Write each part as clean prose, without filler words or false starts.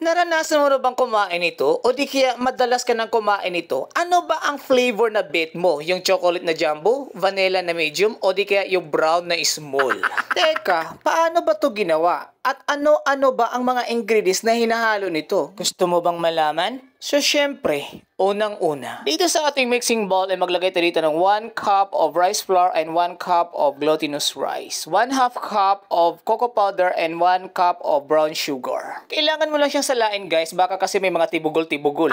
Naranasan mo na bang kumain ito? O di kaya madalas ka nang kumain ito? Ano ba ang flavor na bet mo? Yung chocolate na jumbo, vanilla na medium, o di kaya yung brown na small? Teka, paano ba to ginawa? At ano-ano ba ang mga ingredients na hinahalo nito? Gusto mo bang malaman? So syempre, unang-una, dito sa ating mixing bowl ay maglagay tayo dito ng 1 cup of rice flour and 1 cup of glutinous rice, 1/2 cup of cocoa powder and 1 cup of brown sugar. Kailangan mo lang siyang salain guys, baka kasi may mga tibugol-tibugol.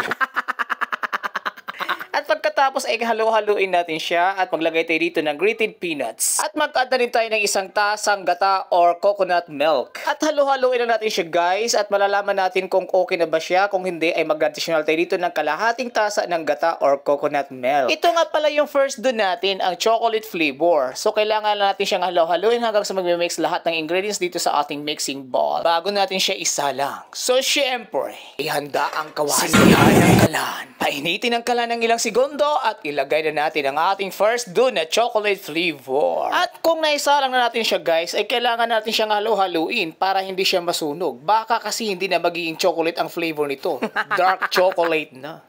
At pagkatapos ay halo-haluin natin siya at maglagay tayo dito ng grated peanuts. At mag-add na rin tayo ng isang tasang gata or coconut milk. At halo-haluin na natin siya guys at malalaman natin kung okay na ba siya. Kung hindi ay mag-additional tayo dito ng kalahating tasa ng gata or coconut milk. Ito nga pala yung first do natin, ang chocolate flavor. So kailangan natin siyang halo-haluin hanggang sa mag-mix lahat ng ingredients dito sa ating mixing bowl bago natin siya isalang. So syempre, ihanda ang kawali. Sinayan ang kalan. Painitin ang kalan ng ilang segundo at ilagay na natin ang ating first do na chocolate flavor. At kung naisalang na natin siya guys, ay kailangan natin siyang halo-haluin para hindi siya masunog. Baka kasi hindi na magiging chocolate ang flavor nito. Dark chocolate na.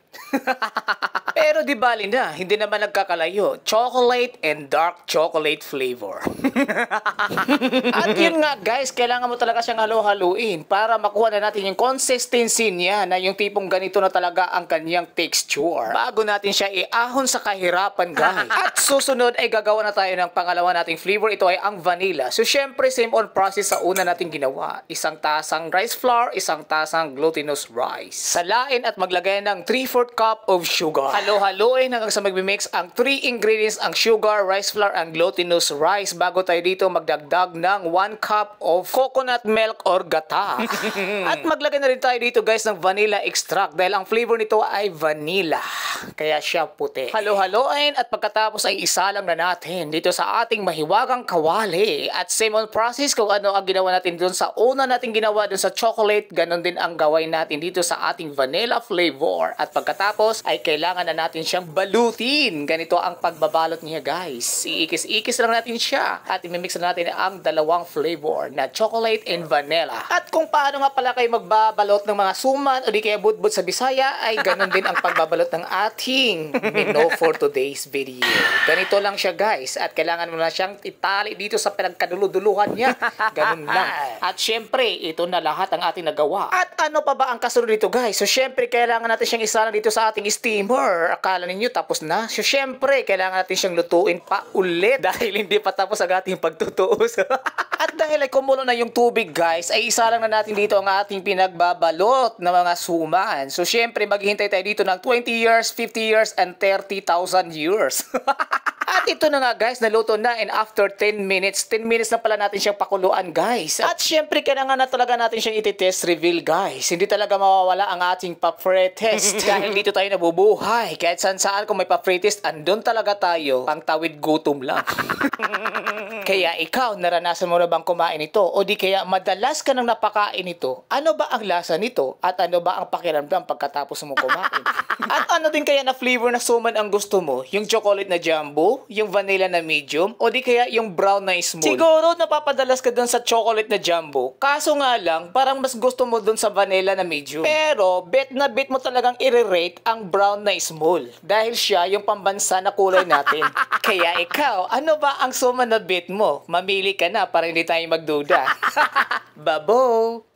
Pero di bali na, hindi naman nagkakalayo. Chocolate and dark chocolate flavor. At yun nga guys, kailangan mo talaga siyang halo-haluin para makuha na natin yung consistency niya na yung tipong ganito na talaga ang kanyang texture. Bago natin siya iahon sa kahirapan guys. At susunod ay gagawa na tayo ng pangalawa nating flavor. Ito ay ang vanilla. So syempre same on process sa una nating ginawa. Isang tasang rice flour, isang tasang glutinous rice. Salain at maglagay ng 3/4 cup of sugar. Halo-haloin hanggang sa magmimix ang 3 ingredients, ang sugar, rice flour, and glutinous rice bago tayo dito magdagdag ng 1 cup of coconut milk or gata. At maglagay na rin tayo dito guys ng vanilla extract dahil ang flavor nito ay vanilla. Kaya siya puti. Halo-haloin at pagkatapos ay isalang na natin dito sa ating mahiwagang kawali. At same on process kung ano ang ginawa natin dun sa una natin ginawa dun sa chocolate, ganun din ang gawin natin dito sa ating vanilla flavor. At pagkatapos ay kailangan na natin siyang balutin. Ganito ang pagbabalot niya guys. Iikis-ikis lang natin siya at imimix na natin ang dalawang flavor na chocolate and vanilla. At kung paano nga pala kayo magbabalot ng mga suman o di kaya budbud sa Bisaya ay ganun din ang pagbabalot ng ating menu for today's video. Ganito lang siya guys at kailangan mo na siyang itali dito sa pinagkaduluduluhan niya. Ganun lang. At syempre ito na lahat ang ating nagawa. At ano pa ba ang kasunod dito guys? So syempre kailangan natin siyang isalang dito sa ating steamer. Akala ninyo tapos na? So syempre kailangan natin siyang lutuin pa ulit dahil hindi pa tapos ang ating pagtutuos. At dahil ay kumulo na yung tubig guys, ay isalang na natin dito ang ating pinagbabalot na mga suman. So syempre maghihintay tayo dito ng 20 years, 50 years, and 30,000 years. At ito na nga guys, naluto na and after 10 minutes na pala natin siyang pakuluan guys. At syempre kailangan na talaga natin siyang iti-test reveal guys. Hindi talaga mawawala ang ating pa-pre-test. Dahil dito tayo nabubuhay. Kahit saan kung may pa-pre-test, andun talaga tayo. Pangtawid gutom lang. Kaya ikaw, naranasan mo na bang kumain ito? O di kaya madalas ka nang napakain ito? Ano ba ang lasa nito? At ano ba ang pakiramdam pagkatapos mo kumain? At ano din kaya na flavor na suman ang gusto mo? Yung chocolate na jumbo? Yung vanilla na medium? O di kaya yung brown na small? Siguro napapadalas ka dun sa chocolate na jumbo. Kaso nga lang, parang mas gusto mo dun sa vanilla na medium. Pero bet na bet mo talagang i-rate ang brown na small. Dahil siya yung pambansa na kulay natin. Kaya ikaw, ano ba ang suman na bet mo? Mamili ka na para hindi tayo magduda. Babo!